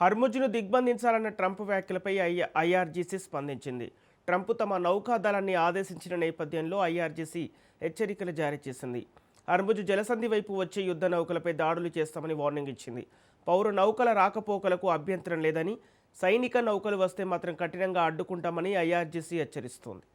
హర్ముజ్ను దిగ్బంధించాలన్న Trump వ్యాఖ్యలపై IRGC స్పందించింది. Trump తమ నౌకాదళాన్ని ఆదేశించిన నేపథ్యంలో ఐఆర్జీసీ హెచ్చరికలు జారీ చేసింది. హర్ముజ్ జలసంధి వైపు వచ్చే యుద్ధ నౌకలపై దాడులు చేస్తామని వార్నింగ్ ఇచ్చింది. పౌర నౌకల రాకపోకలకు అభ్యంతరం లేదని, సైనిక నౌకలు వస్తే మాత్రం కఠినంగా అడ్డుకుంటామని ఐఆర్జీసీ హెచ్చరిస్తోంది.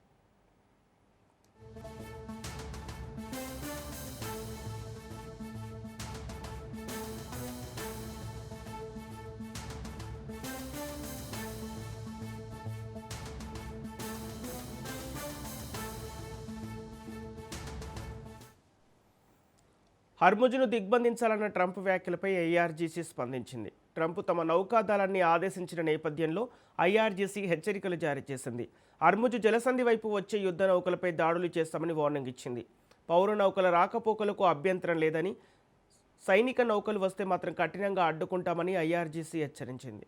హర్ముజ్ను దిగ్బంధించాలన్న ట్రంప్ వ్యాఖ్యలపై ఐఆర్జీసీ స్పందించింది. ట్రంప్ తమ నౌకాదళాన్ని ఆదేశించిన నేపథ్యంలో ఐఆర్జీసీ హెచ్చరికలు జారీ చేసింది. హర్ముజ్ జలసంధి వైపు వచ్చే యుద్ధ నౌకలపై దాడులు చేస్తామని వార్నింగ్ ఇచ్చింది. పౌర నౌకల రాకపోకలకు అభ్యంతరం లేదని, సైనిక నౌకలు వస్తే మాత్రం కఠినంగా అడ్డుకుంటామని ఐఆర్జీసీ హెచ్చరించింది.